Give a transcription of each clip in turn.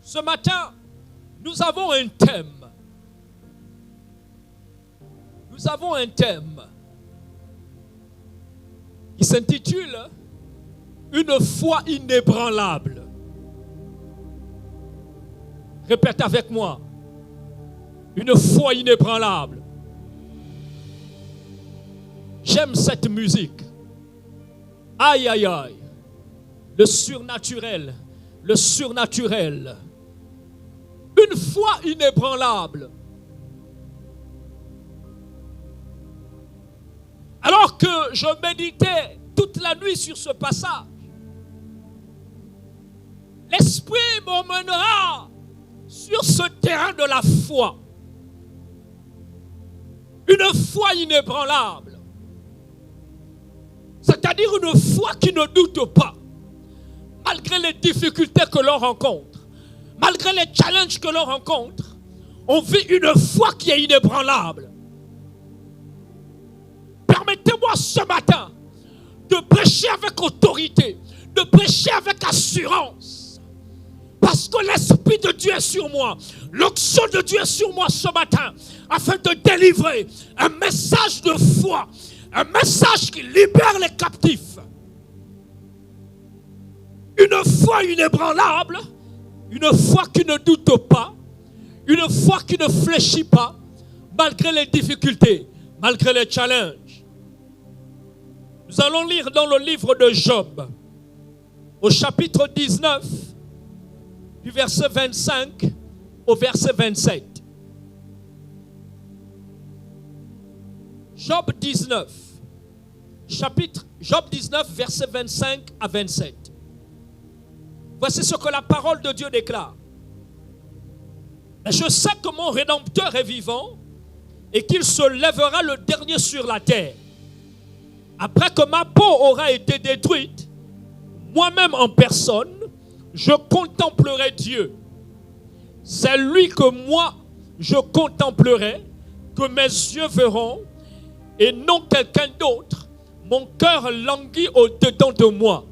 Ce matin, nous avons un thème. Nous avons un thème qui s'intitule « Une foi inébranlable ». Répète avec moi. Une foi inébranlable. J'aime cette musique. Aïe, aïe, aïe. Le surnaturel. Le surnaturel. Une foi inébranlable. Alors que je méditais toute la nuit sur ce passage, l'Esprit m'emmènera sur ce terrain de la foi. Une foi inébranlable. C'est-à-dire une foi qui ne doute pas, malgré les difficultés que l'on rencontre, malgré les challenges que l'on rencontre, on vit une foi qui est inébranlable. Permettez-moi ce matin de prêcher avec autorité, de prêcher avec assurance. Parce que l'Esprit de Dieu est sur moi. L'onction de Dieu est sur moi ce matin afin de délivrer un message de foi, un message qui libère les captifs. Une foi inébranlable, une foi qui ne doute pas, une foi qui ne fléchit pas, malgré les difficultés, malgré les challenges. Nous allons lire dans le livre de Job, au chapitre 19, du verset 25 au verset 27. Job 19, Job 19, verset 25 à 27. Voici ce que la parole de Dieu déclare. Je sais que mon Rédempteur est vivant et qu'il se lèvera le dernier sur la terre. Après que ma peau aura été détruite, moi-même en personne, je contemplerai Dieu. C'est lui que moi, je contemplerai, que mes yeux verront, et non quelqu'un d'autre. Mon cœur languit au-dedans de moi.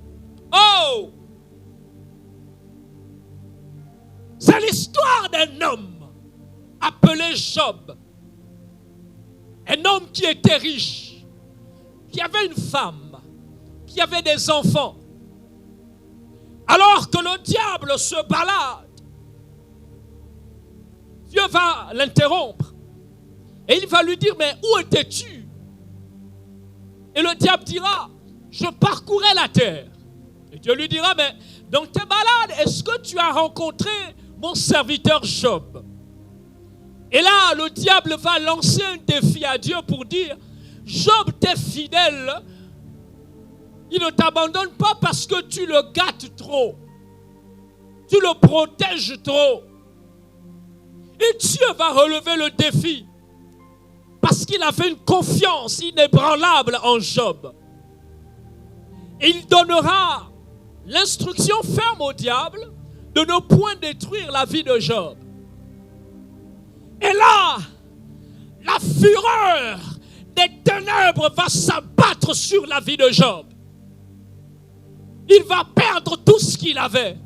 Oh! C'est l'histoire d'un homme appelé Job. Un homme qui était riche, qui avait une femme, qui avait des enfants. Alors que le diable se balade, Dieu va l'interrompre et il va lui dire, mais où étais-tu? Et le diable dira, je parcourais la terre. Et Dieu lui dira, mais dans tes balades, est-ce que tu as rencontré mon serviteur Job? Et là, le diable va lancer un défi à Dieu pour dire, Job, t'es fidèle. Il ne t'abandonne pas parce que tu le gâtes trop. Tu le protèges trop. Et Dieu va relever le défi parce qu'il avait une confiance inébranlable en Job. Et il donnera l'instruction ferme au diable de ne point détruire la vie de Job. Et là, la fureur des ténèbres va s'abattre sur la vie de Job. Il va perdre tout ce qu'il avait.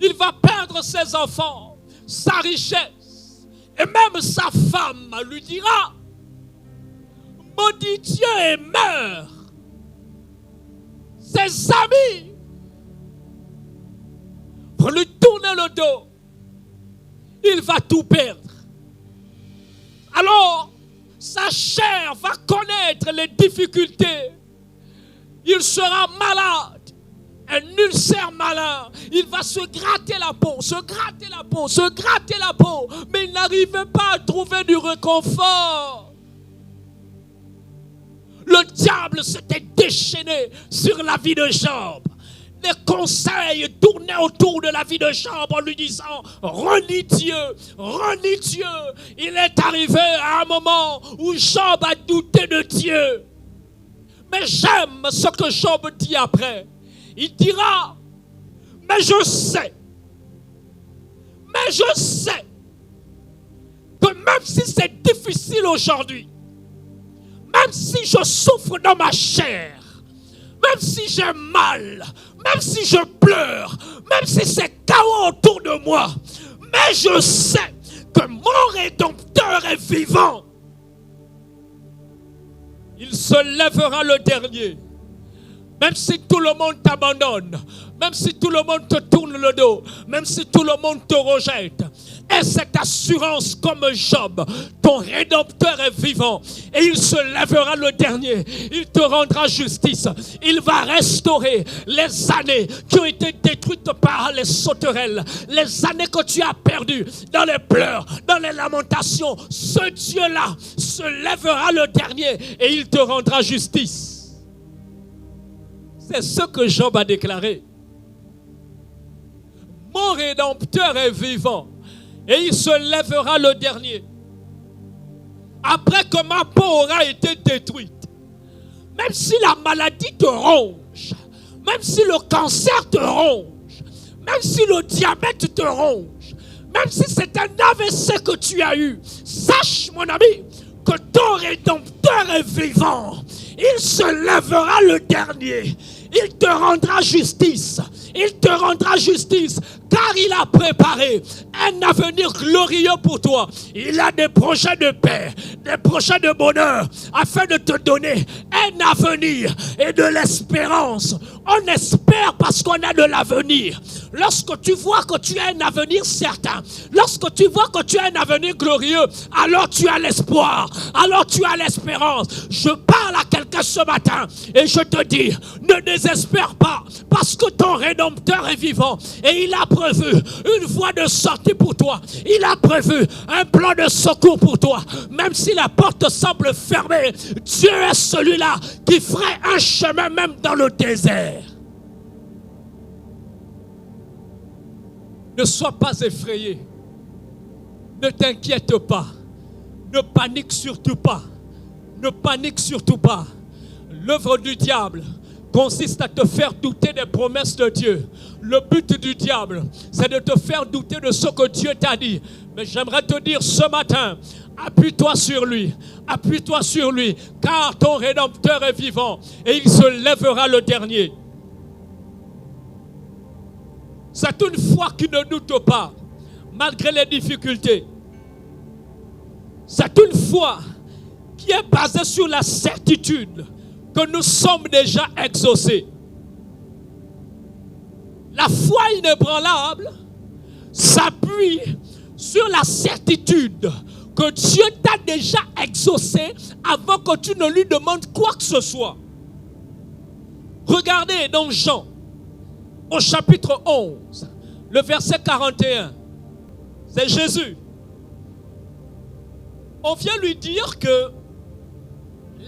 Il va perdre ses enfants, sa richesse. Et même sa femme lui dira, maudit Dieu et meurt. Ses amis vont lui tourner le dos. Il va tout perdre. Alors, sa chair va connaître les difficultés. Il sera malade. Un ulcère malin. Il va se gratter la peau, se gratter la peau, se gratter la peau. Mais il n'arrivait pas à trouver du réconfort. Le diable s'était déchaîné sur la vie de Job. Les conseils tournaient autour de la vie de Job en lui disant « Renie Dieu, renie Dieu ». Il est arrivé à un moment où Job a douté de Dieu. Mais j'aime ce que Job dit après. Il dira « Mais je sais que même si c'est difficile aujourd'hui, même si je souffre dans ma chair, même si j'ai mal, même si je pleure, même si c'est chaos autour de moi, mais je sais que mon Rédempteur est vivant. Il se lèvera le dernier. Même si tout le monde t'abandonne, même si tout le monde te tourne le dos, même si tout le monde te rejette, et cette assurance comme Job, ton Rédempteur est vivant et il se lèvera le dernier. Il te rendra justice. Il va restaurer les années qui ont été détruites par les sauterelles, les années que tu as perdues dans les pleurs, dans les lamentations. Ce Dieu-là se lèvera le dernier et il te rendra justice. C'est ce que Job a déclaré. Mon Rédempteur est vivant et il se lèvera le dernier. Après que ma peau aura été détruite, même si la maladie te ronge, même si le cancer te ronge, même si le diabète te ronge, même si c'est un AVC que tu as eu, sache mon ami que ton Rédempteur est vivant. Il se lèvera le dernier. Il te rendra justice. Il te rendra justice. Car il a préparé un avenir glorieux pour toi. Il a des projets de paix, des projets de bonheur, afin de te donner un avenir et de l'espérance. On espère parce qu'on a de l'avenir. Lorsque tu vois que tu as un avenir certain, lorsque tu vois que tu as un avenir glorieux, alors tu as l'espoir, alors tu as l'espérance. Je parle à quelqu'un ce matin et je te dis, ne désespère pas parce que ton Rédempteur est vivant et il a prévu une voie de sortie pour toi. Il a prévu un plan de secours pour toi. Même si la porte semble fermée, Dieu est celui-là qui ferait un chemin même dans le désert. Ne sois pas effrayé. Ne t'inquiète pas. Ne panique surtout pas. Ne panique surtout pas. L'œuvre du diable consiste à te faire douter des promesses de Dieu. Le but du diable, c'est de te faire douter de ce que Dieu t'a dit. Mais j'aimerais te dire ce matin, appuie-toi sur lui, car ton Rédempteur est vivant et il se lèvera le dernier. C'est une foi qui ne doute pas, malgré les difficultés. C'est une foi qui est basée sur la certitude que nous sommes déjà exaucés. La foi inébranlable s'appuie sur la certitude que Dieu t'a déjà exaucé avant que tu ne lui demandes quoi que ce soit. Regardez dans Jean, au chapitre 11, le verset 41. C'est Jésus. On vient lui dire que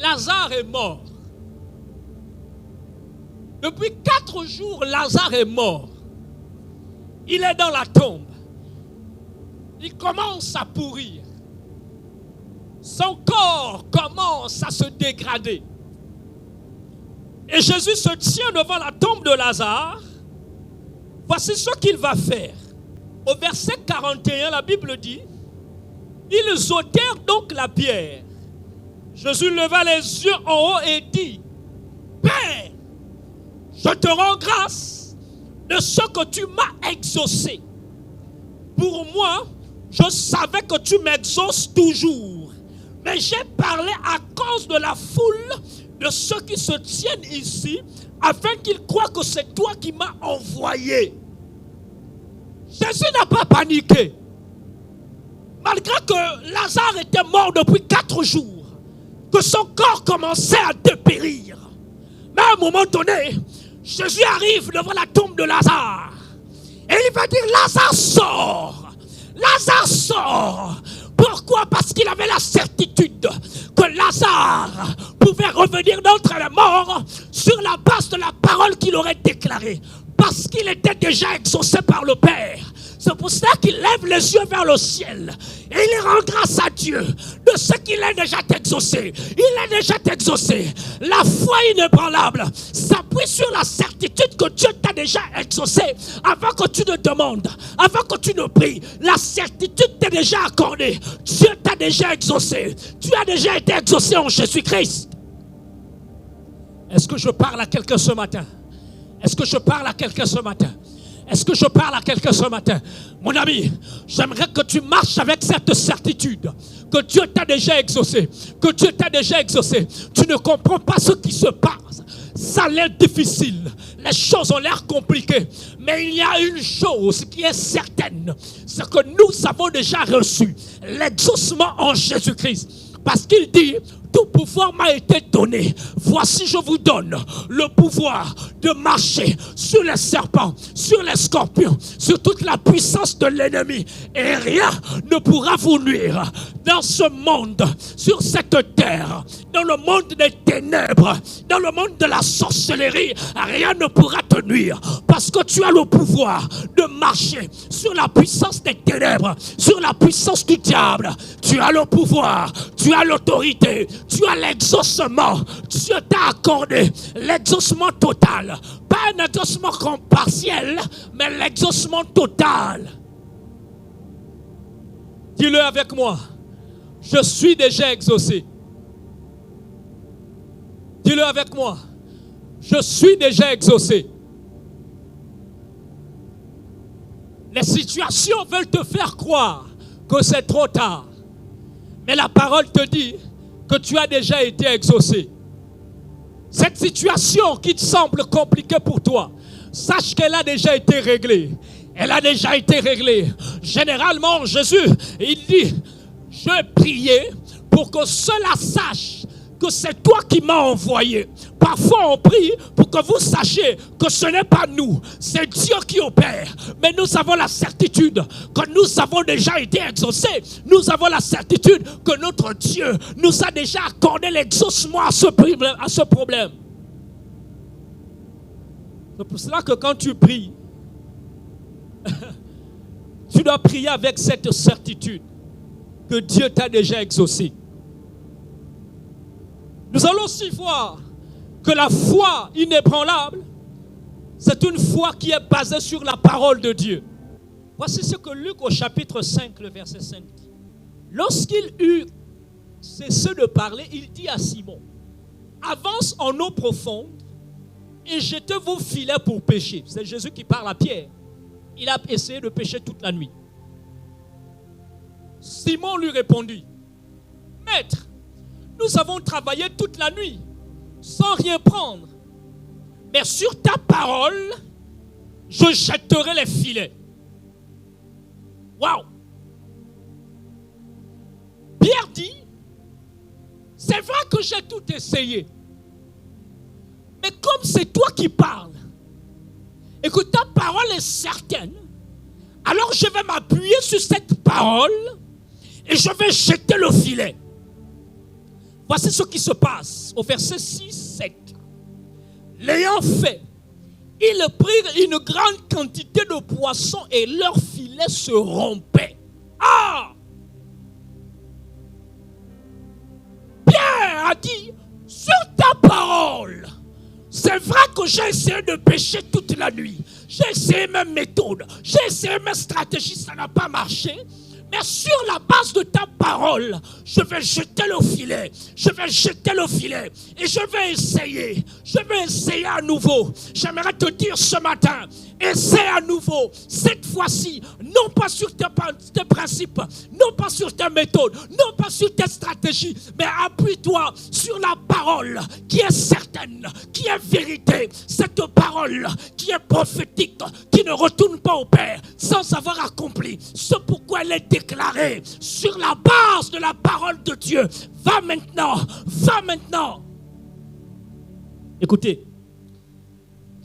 Lazare est mort. Depuis 4 jours, Lazare est mort. Il est dans la tombe. Il commence à pourrir. Son corps commence à se dégrader. Et Jésus se tient devant la tombe de Lazare. Voici ce qu'il va faire. Au verset 41, la Bible dit, ils ôtèrent donc la pierre. Jésus leva les yeux en haut et dit, Père, je te rends grâce de ce que tu m'as exaucé. Pour moi, je savais que tu m'exauces toujours. Mais j'ai parlé à cause de la foule de ceux qui se tiennent ici, afin qu'ils croient que c'est toi qui m'as envoyé. Jésus n'a pas paniqué. Malgré que Lazare était mort depuis 4 jours, que son corps commençait à dépérir. Mais à un moment donné, Jésus arrive devant la tombe de Lazare. Et il va dire, Lazare sort. Lazare sort. Pourquoi? Parce qu'il avait la certitude que Lazare pouvait revenir d'entre les morts sur la base de la parole qu'il aurait déclarée. Parce qu'il était déjà exaucé par le Père. C'est pour cela qu'il lève les yeux vers le ciel. Et il rend grâce à Dieu de ce qu'il est déjà exaucé. Il est déjà exaucé. La foi inébranlable s'appuie sur la certitude que Dieu t'a déjà exaucé avant que tu ne demandes, avant que tu ne pries. La certitude t'est déjà accordée. Dieu t'a déjà exaucé. Tu as déjà été exaucé en Jésus-Christ. Est-ce que je parle à quelqu'un ce matin? Est-ce que je parle à quelqu'un ce matin? Est-ce que je parle à quelqu'un ce matin? Mon ami, j'aimerais que tu marches avec cette certitude que Dieu t'a déjà exaucé, que Dieu t'a déjà exaucé. Tu ne comprends pas ce qui se passe. Ça a l'air difficile, les choses ont l'air compliquées, mais il y a une chose qui est certaine, c'est que nous avons déjà reçu l'exaucement en Jésus-Christ. Parce qu'il dit, tout pouvoir m'a été donné. Voici, je vous donne le pouvoir de marcher sur les serpents, sur les scorpions, sur toute la puissance de l'ennemi. Et rien ne pourra vous nuire dans ce monde, sur cette terre, dans le monde des ténèbres, dans le monde de la sorcellerie. Rien ne pourra te nuire parce que tu as le pouvoir de marcher sur la puissance des ténèbres, sur la puissance du diable. Tu as le pouvoir, tu as l'autorité, tu as l'exaucement. Dieu t'a accordé l'exaucement total. Pas un exaucement partiel, mais l'exaucement total. Dis-le avec moi. Je suis déjà exaucé. Dis-le avec moi. Je suis déjà exaucé. Les situations veulent te faire croire que c'est trop tard. Mais la parole te dit que tu as déjà été exaucé. Cette situation qui te semble compliquée pour toi, sache qu'elle a déjà été réglée. Elle a déjà été réglée. Généralement, Jésus, il dit, je priais pour que cela sache que c'est toi qui m'as envoyé. Parfois on prie pour que vous sachiez que ce n'est pas nous, c'est Dieu qui opère. Mais nous avons la certitude que nous avons déjà été exaucés. Nous avons la certitude que notre Dieu nous a déjà accordé l'exaucement à ce problème. C'est pour cela que quand tu pries, tu dois prier avec cette certitude que Dieu t'a déjà exaucé. Nous allons aussi voir que la foi inébranlable, c'est une foi qui est basée sur la parole de Dieu. Voici ce que Luc au chapitre 5, le verset 5 dit. Lorsqu'il eut cessé de parler, il dit à Simon, avance en eau profonde et jetez vos filets pour pêcher. C'est Jésus qui parle à Pierre. Il a essayé de pêcher toute la nuit. Simon lui répondit, Maître, nous avons travaillé toute la nuit sans rien prendre. Mais sur ta parole, je jetterai les filets. Waouh! Pierre dit, c'est vrai que j'ai tout essayé. Mais comme c'est toi qui parles, et que ta parole est certaine, alors je vais m'appuyer sur cette parole et je vais jeter le filet. Voici ce qui se passe au verset 6-7. L'ayant fait, ils prirent une grande quantité de poissons et leur filet se rompait. Ah! Pierre a dit, sur ta parole, c'est vrai que j'ai essayé de pêcher toute la nuit. J'ai essayé mes méthodes, j'ai essayé mes stratégies, ça n'a pas marché. Mais sur la base de ta parole, je vais jeter le filet. Je vais jeter le filet. Et je vais essayer à nouveau. J'aimerais te dire ce matin, essaie à nouveau. Cette fois-ci, non pas sur tes principes, non pas sur tes méthodes, non pas sur tes stratégies, mais appuie-toi sur la parole qui est certaine, qui est vérité. Cette parole qui est prophétique, qui ne retourne pas au Père sans avoir accompli ce pourquoi elle est déclarée sur la base de la parole de Dieu. Va maintenant, va maintenant. Écoutez,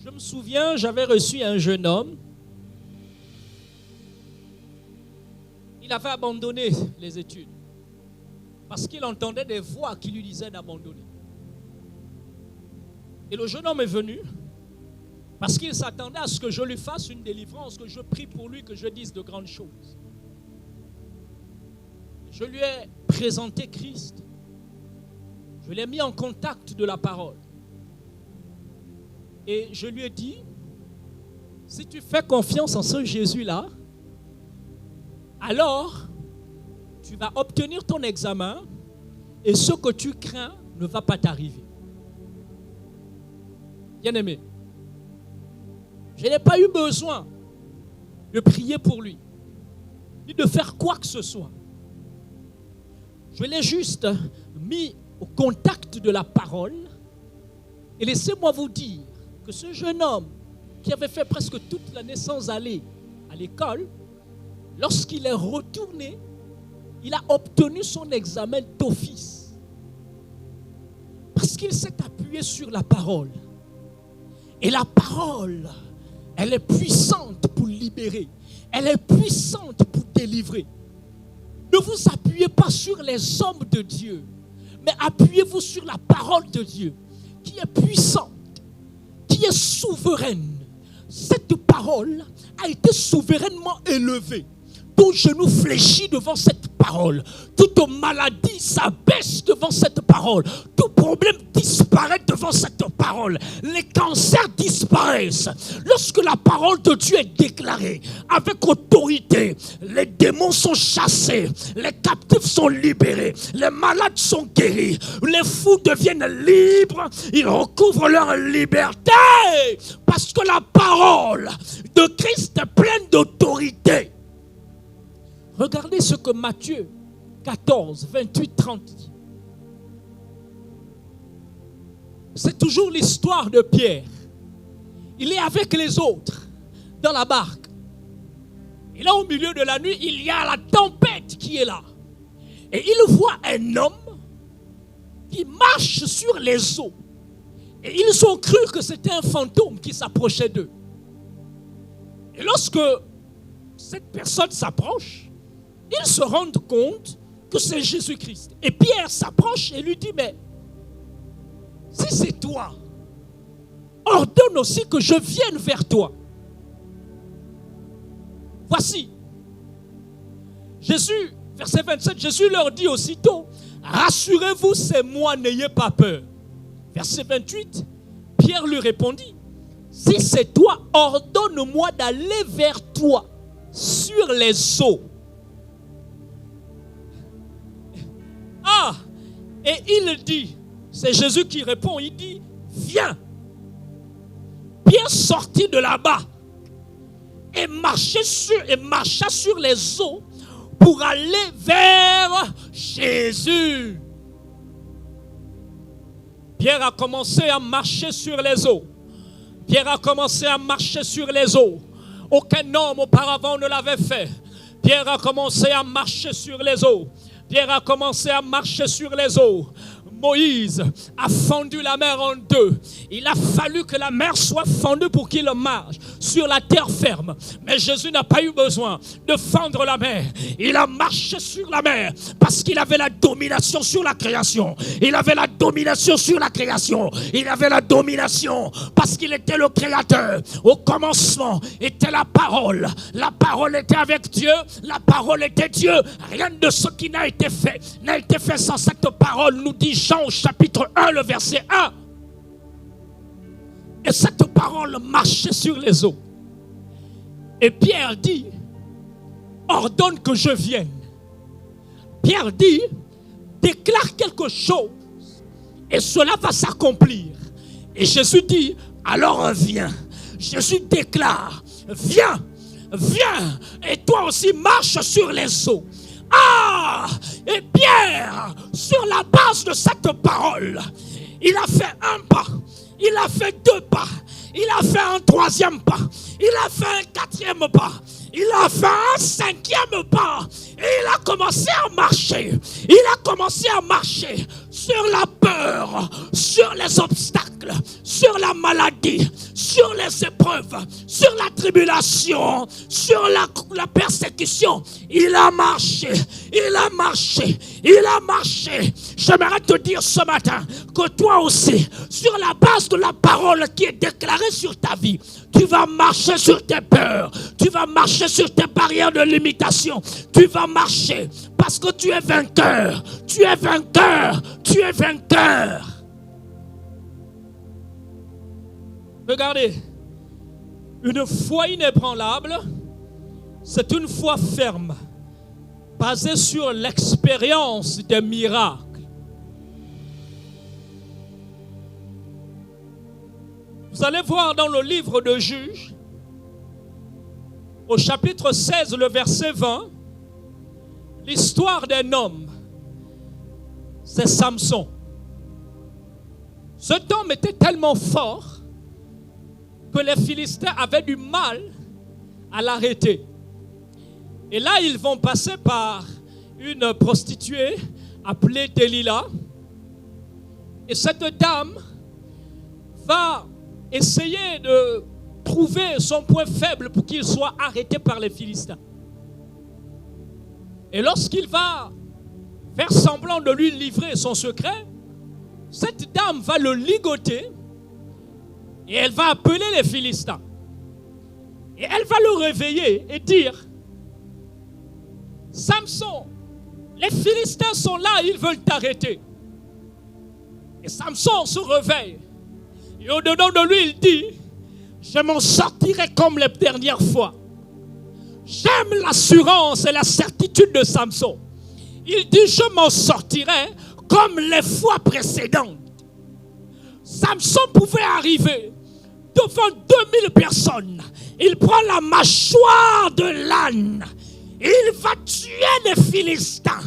je me souviens, j'avais reçu un jeune homme. Il avait abandonné les études parce qu'il entendait des voix qui lui disaient d'abandonner. Et le jeune homme est venu parce qu'il s'attendait à ce que je lui fasse une délivrance, que je prie pour lui, que je dise de grandes choses. Je lui ai présenté Christ. Je l'ai mis en contact de la parole. Et je lui ai dit, si tu fais confiance en ce Jésus-là, alors tu vas obtenir ton examen et ce que tu crains ne va pas t'arriver. Bien-aimé, je n'ai pas eu besoin de prier pour lui. ni de faire quoi que ce soit. Je l'ai juste mis au contact de la parole. Et laissez-moi vous dire que ce jeune homme qui avait fait presque toute l'année sans aller à l'école, lorsqu'il est retourné, il a obtenu son examen d'office. Parce qu'il s'est appuyé sur la parole. Et la parole, elle est puissante pour libérer. Elle est puissante pour délivrer. Ne vous appuyez pas sur les hommes de Dieu, mais appuyez-vous sur la parole de Dieu, qui est puissante, qui est souveraine. Cette parole a été souverainement élevée. Tout genou fléchit devant cette parole. Toute maladie s'abaisse devant cette parole. Tout problème disparaît devant cette parole. Les cancers disparaissent. Lorsque la parole de Dieu est déclarée avec autorité, les démons sont chassés, les captifs sont libérés, les malades sont guéris, les fous deviennent libres, ils recouvrent leur liberté. Parce que la parole de Christ est pleine d'autorité. Regardez ce que Matthieu 14, 28, 30 dit. C'est toujours l'histoire de Pierre. Il est avec les autres dans la barque. Et là, au milieu de la nuit, il y a la tempête qui est là. Et il voit un homme qui marche sur les eaux. Et ils ont cru que c'était un fantôme qui s'approchait d'eux. Et lorsque cette personne s'approche, ils se rendent compte que c'est Jésus-Christ. Et Pierre s'approche et lui dit, mais si c'est toi, ordonne aussi que je vienne vers toi. Voici. Jésus, verset 27, Jésus leur dit aussitôt, rassurez-vous, c'est moi, n'ayez pas peur. Verset 28, Pierre lui répondit, si c'est toi, ordonne-moi d'aller vers toi sur les eaux. Ah, et il dit, c'est Jésus qui répond, il dit, viens. Pierre sortit de là-bas et marcha sur les eaux pour aller vers Jésus. Pierre a commencé à marcher sur les eaux. Pierre a commencé à marcher sur les eaux. Aucun homme auparavant ne l'avait fait. Pierre a commencé à marcher sur les eaux. Pierre a commencé à marcher sur les eaux. Moïse a fendu la mer en deux. Il a fallu que la mer soit fendue pour qu'il marche sur la terre ferme. Mais Jésus n'a pas eu besoin de fendre la mer. Il a marché sur la mer parce qu'il avait la domination sur la création. Il avait la domination sur la création. Il avait la domination parce qu'il était le créateur. Au commencement était la parole. La parole était avec Dieu. La parole était Dieu. Rien de ce qui n'a été fait sans cette parole, nous dit Jean au chapitre 1, le verset 1. Et cette parole marchait sur les eaux. Et Pierre dit, ordonne que je vienne. Pierre dit, déclare quelque chose et cela va s'accomplir. Et Jésus dit, alors viens. Jésus déclare, viens, viens, et toi aussi marche sur les eaux. Ah! Et Pierre, sur la base de cette parole, il a fait un pas, il a fait deux pas, il a fait un troisième pas, il a fait un quatrième pas, il a fait un cinquième pas, et il a commencé à marcher. Il a commencé à marcher sur la peur, sur les obstacles, sur la maladie, sur les épreuves, sur la tribulation, sur la persécution. Il a marché, il a marché, il a marché. J'aimerais te dire ce matin que toi aussi, sur la base de la parole qui est déclarée sur ta vie, tu vas marcher sur tes peurs, tu vas marcher sur tes barrières de limitation, tu vas marcher parce que tu es vainqueur, tu es vainqueur, tu es vainqueur. Regardez, une foi inébranlable, c'est une foi ferme, basée sur l'expérience des miracles. Vous allez voir dans le livre de Juges, au chapitre 16, le verset 20, l'histoire d'un homme. C'est Samson. Cet homme était tellement fort que les Philistins avaient du mal à l'arrêter. Et là, ils vont passer par une prostituée appelée Delilah. Et cette dame va essayer de trouver son point faible pour qu'il soit arrêté par les Philistins. Et lorsqu'il va faire semblant de lui livrer son secret, cette dame va le ligoter et elle va appeler les Philistins. Et elle va le réveiller et dire: Samson, les Philistins sont là, ils veulent t'arrêter. Et Samson se réveille. Et au-dedans de lui, il dit: je m'en sortirai comme les dernières fois. J'aime l'assurance et la certitude de Samson. Il dit: je m'en sortirai comme les fois précédentes. Samson pouvait arriver devant 2000 personnes. Il prend la mâchoire de l'âne. Il va tuer les Philistins.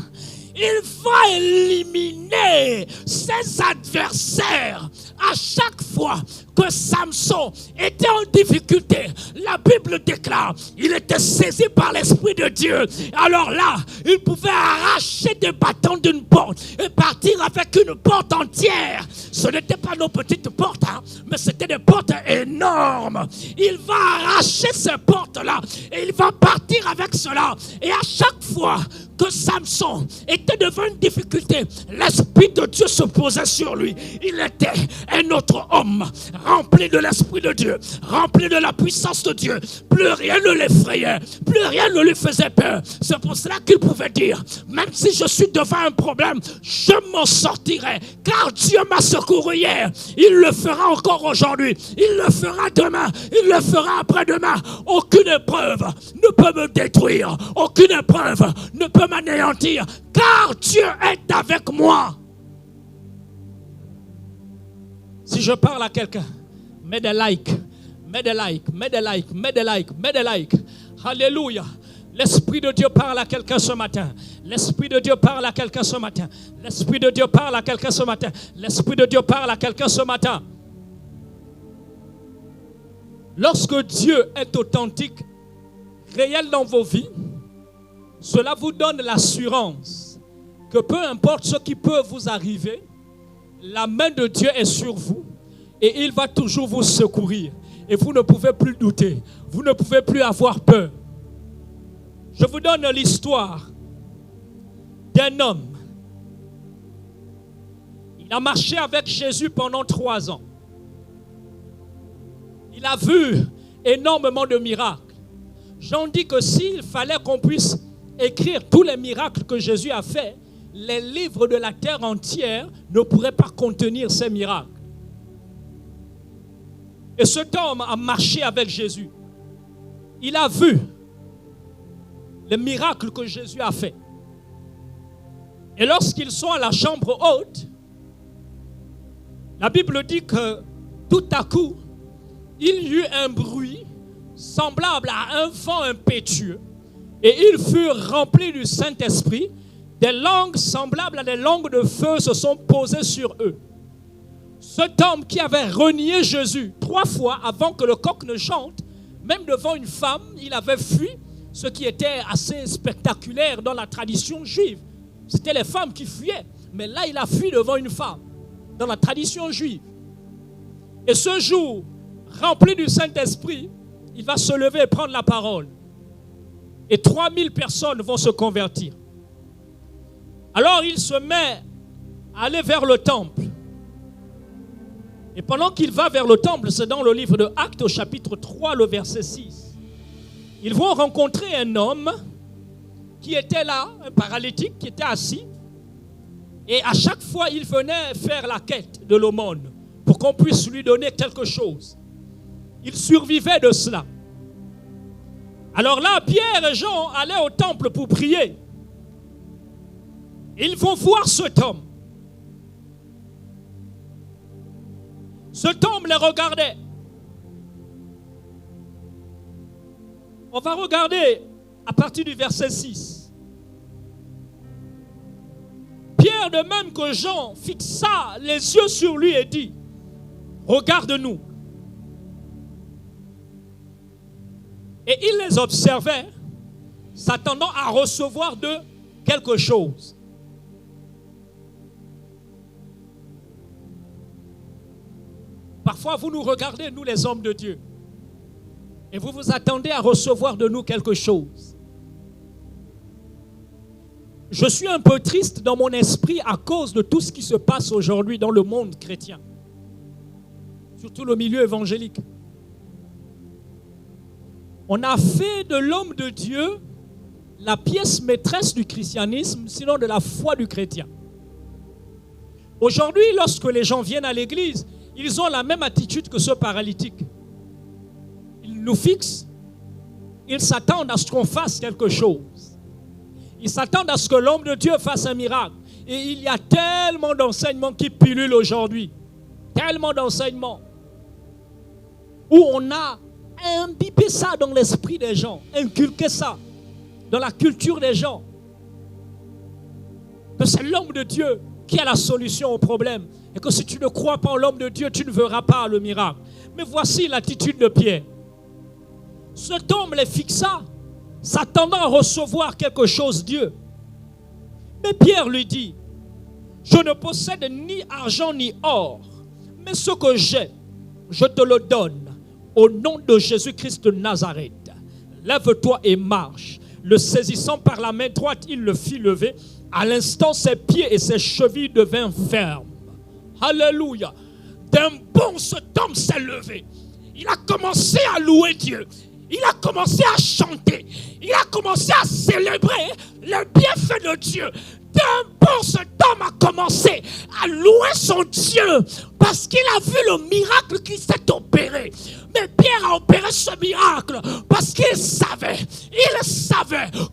Il va éliminer ses adversaires. À chaque fois que Samson était en difficulté, la Bible déclare, il était saisi par l'Esprit de Dieu. Alors là, il pouvait arracher des bâtons d'une porte et partir avec une porte entière. Ce n'étaient pas nos petites portes, mais c'était des portes énormes. Il va arracher ces portes-là et il va partir avec cela. Et à chaque fois que Samson était devant une difficulté, l'Esprit de Dieu se posait sur lui. Il était un autre homme, rempli de l'Esprit de Dieu, rempli de la puissance de Dieu. Plus rien ne l'effrayait, plus rien ne lui faisait peur. C'est pour cela qu'il pouvait dire: même si je suis devant un problème, je m'en sortirai, car Dieu m'a secouru hier. Il le fera encore aujourd'hui, il le fera demain, il le fera après-demain. Aucune épreuve ne peut me détruire, aucune épreuve ne peut m'anéantir, car Dieu est avec moi. Si je parle à quelqu'un, mets des likes, mets des likes, mets des likes, mets des likes, mets des likes. Alléluia. L'Esprit de Dieu parle à quelqu'un ce matin. L'Esprit de Dieu parle à quelqu'un ce matin. L'Esprit de Dieu parle à quelqu'un ce matin. L'Esprit de Dieu parle à quelqu'un ce matin. Lorsque Dieu est authentique, réel dans vos vies, cela vous donne l'assurance que peu importe ce qui peut vous arriver, la main de Dieu est sur vous et il va toujours vous secourir. Et vous ne pouvez plus douter. Vous ne pouvez plus avoir peur. Je vous donne l'histoire d'un homme. Il a marché avec Jésus pendant 3 ans. Il a vu énormément de miracles. J'en dis que s'il fallait qu'on puisse écrire tous les miracles que Jésus a fait, les livres de la terre entière ne pourraient pas contenir ces miracles. Et cet homme a marché avec Jésus. Il a vu les miracles que Jésus a fait. Et lorsqu'ils sont à la chambre haute, la Bible dit que tout à coup, il y eut un bruit semblable à un vent impétueux et ils furent remplis du Saint-Esprit. Des langues semblables à des langues de feu se sont posées sur eux. Cet homme qui avait renié Jésus 3 fois avant que le coq ne chante, même devant une femme, il avait fui, ce qui était assez spectaculaire dans la tradition juive. C'était les femmes qui fuyaient, mais là il a fui devant une femme, dans la tradition juive. Et ce jour, rempli du Saint-Esprit, il va se lever et prendre la parole. Et 3000 personnes vont se convertir. Alors il se met à aller vers le temple. Et pendant qu'il va vers le temple, c'est dans le livre de Actes au chapitre 3, le verset 6. Ils vont rencontrer un homme qui était là, un paralytique qui était assis. Et à chaque fois, il venait faire la quête de l'aumône pour qu'on puisse lui donner quelque chose. Il survivait de cela. Alors là, Pierre et Jean allaient au temple pour prier. Ils vont voir cet homme. Cet homme les regardait. On va regarder à partir du verset 6. Pierre, de même que Jean, fixa les yeux sur lui et dit, regarde-nous. Et il les observait, s'attendant à recevoir d'eux quelque chose. Parfois, vous nous regardez, nous les hommes de Dieu, et vous vous attendez à recevoir de nous quelque chose. Je suis un peu triste dans mon esprit à cause de tout ce qui se passe aujourd'hui dans le monde chrétien, surtout le milieu évangélique. On a fait de l'homme de Dieu la pièce maîtresse du christianisme, sinon de la foi du chrétien. Aujourd'hui, lorsque les gens viennent à l'église, ils ont la même attitude que ce paralytique. Ils nous fixent, ils s'attendent à ce qu'on fasse quelque chose. Ils s'attendent à ce que l'homme de Dieu fasse un miracle. Et il y a tellement d'enseignements qui pullulent aujourd'hui. Tellement d'enseignements. Où on a imbibé ça dans l'esprit des gens. Inculqué ça dans la culture des gens. Que c'est l'homme de Dieu qui a la solution au problème. Et que si tu ne crois pas en l'homme de Dieu, tu ne verras pas le miracle. Mais voici l'attitude de Pierre. Cet homme les fixa, s'attendant à recevoir quelque chose Dieu. Mais Pierre lui dit, je ne possède ni argent ni or, mais ce que j'ai, je te le donne. Au nom de Jésus-Christ de Nazareth, lève-toi et marche. Le saisissant par la main droite, il le fit lever. À l'instant, ses pieds et ses chevilles devinrent fermes. Alléluia. D'un bond, cet homme s'est levé. Il a commencé à louer Dieu. Il a commencé à chanter. Il a commencé à célébrer le bienfait de Dieu. D'un bond, cet homme a commencé à louer son Dieu parce qu'il a vu le miracle qui s'est opéré. Mais Pierre a opéré ce miracle parce qu'il savait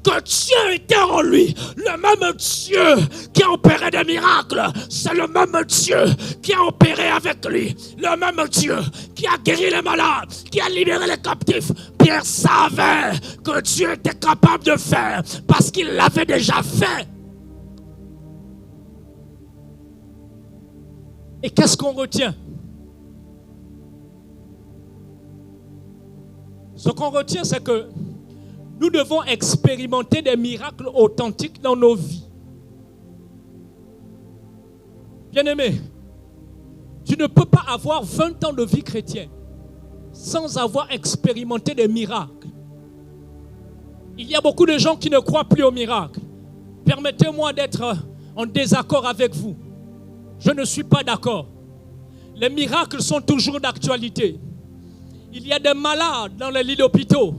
que Dieu était en lui. Le même Dieu qui a opéré des miracles, c'est le même Dieu qui a opéré avec lui. Le même Dieu qui a guéri les malades, qui a libéré les captifs. Pierre savait que Dieu était capable de faire parce qu'il l'avait déjà fait. Et qu'est-ce qu'on retient? Ce qu'on retient, c'est que nous devons expérimenter des miracles authentiques dans nos vies. Bien-aimé, tu ne peux pas avoir 20 ans de vie chrétienne sans avoir expérimenté des miracles. Il y a beaucoup de gens qui ne croient plus aux miracles. Permettez-moi d'être en désaccord avec vous. Je ne suis pas d'accord. Les miracles sont toujours d'actualité. Il y a des malades dans les lits d'hôpitaux.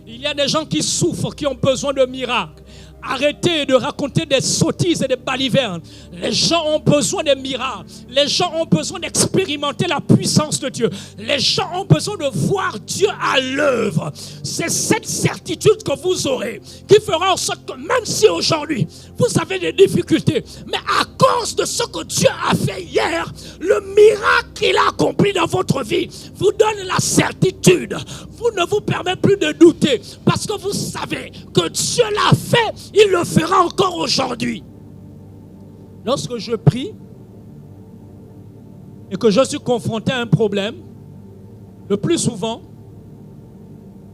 Il y a des gens qui souffrent, qui ont besoin de miracles. Arrêtez de raconter des sottises et des balivernes. Les gens ont besoin de miracles. Les gens ont besoin d'expérimenter la puissance de Dieu. Les gens ont besoin de voir Dieu à l'œuvre. C'est cette certitude que vous aurez qui fera en sorte que même si aujourd'hui vous avez des difficultés, mais à cause de ce que Dieu a fait hier, le miracle qu'il a accompli dans votre vie vous donne la certitude. Vous ne vous permet plus de douter parce que vous savez que Dieu l'a fait. Il le fera encore aujourd'hui. Lorsque je prie et que je suis confronté à un problème, le plus souvent,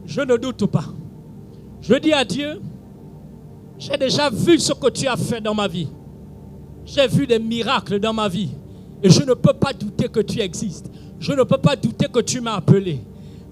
je ne doute pas. Je dis à Dieu, j'ai déjà vu ce que tu as fait dans ma vie. J'ai vu des miracles dans ma vie. Et je ne peux pas douter que tu existes. Je ne peux pas douter que tu m'as appelé.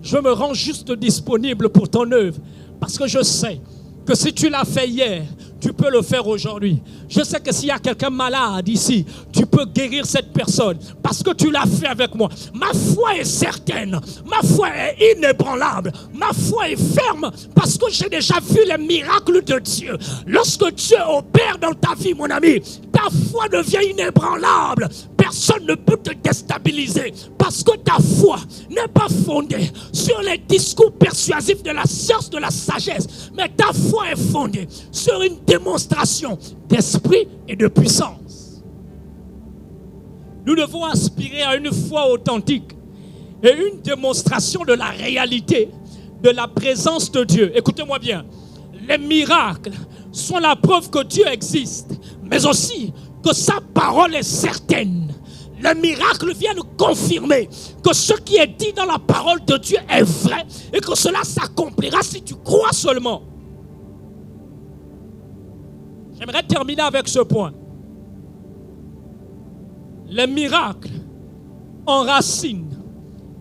Je me rends juste disponible pour ton œuvre. Parce que je sais que si tu l'as fait hier, tu peux le faire aujourd'hui. Je sais que s'il y a quelqu'un malade ici, tu peux guérir cette personne parce que tu l'as fait avec moi. Ma foi est certaine, ma foi est inébranlable, ma foi est ferme parce que j'ai déjà vu les miracles de Dieu. Lorsque Dieu opère dans ta vie, mon ami, ta foi devient inébranlable. Personne ne peut te déstabiliser parce que ta foi n'est pas fondée sur les discours persuasifs de la science, de la sagesse, mais ta foi est fondée sur une démonstration d'esprit et de puissance. Nous devons aspirer à une foi authentique et une démonstration de la réalité, de la présence de Dieu. Écoutez-moi bien, les miracles sont la preuve que Dieu existe, mais aussi que sa parole est certaine. Le miracle vient nous confirmer que ce qui est dit dans la parole de Dieu est vrai et que cela s'accomplira si tu crois seulement. J'aimerais terminer avec ce point. Les miracles enracinent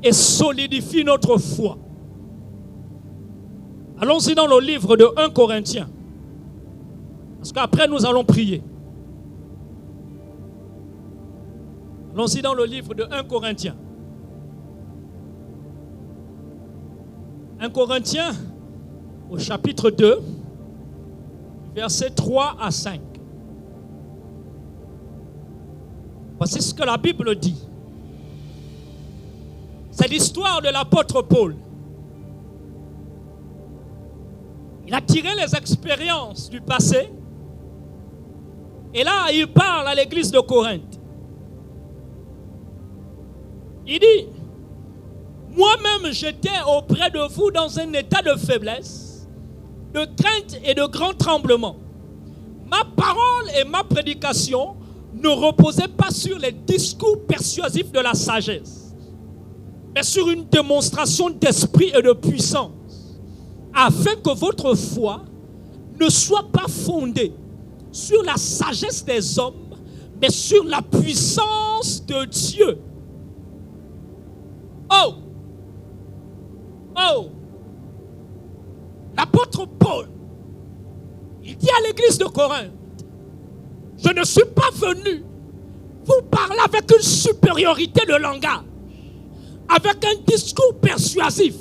et solidifient notre foi. Allons-y dans le livre de 1 Corinthiens. Parce qu'après nous allons prier. Allons-y dans le livre de 1 Corinthiens. 1 Corinthiens au chapitre 2, versets 3 à 5. Voici ce que la Bible dit. C'est l'histoire de l'apôtre Paul. Il a tiré les expériences du passé. Et là, il parle à l'église de Corinthe. Il dit, moi-même j'étais auprès de vous dans un état de faiblesse, de crainte et de grand tremblement. Ma parole et ma prédication ne reposaient pas sur les discours persuasifs de la sagesse, mais sur une démonstration d'esprit et de puissance, afin que votre foi ne soit pas fondée sur la sagesse des hommes, mais sur la puissance de Dieu. Oh! Oh! L'apôtre Paul, il dit à l'église de Corinthe, je ne suis pas venu vous parler avec une supériorité de langage, avec un discours persuasif,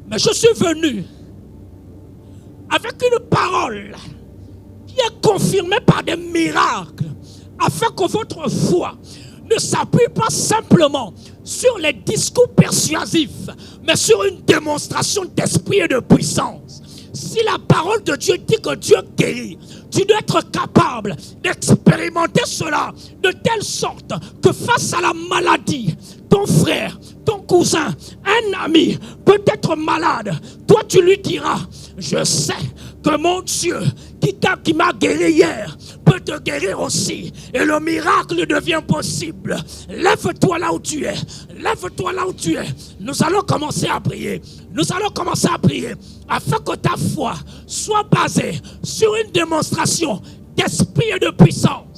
mais je suis venu avec une parole qui est confirmée par des miracles, afin que votre foi ne s'appuie pas simplement sur les discours persuasifs, mais sur une démonstration d'esprit et de puissance. Si la parole de Dieu dit que Dieu guérit, tu dois être capable d'expérimenter cela de telle sorte que face à la maladie, ton frère, ton cousin, un ami peut être malade. Toi, tu lui diras, je sais que mon Dieu qui m'a guéri hier peut te guérir aussi. Et le miracle devient possible. Lève-toi là où tu es. Lève-toi là où tu es. Nous allons commencer à prier. Nous allons commencer à prier afin que ta foi soit basée sur une démonstration d'esprit et de puissance.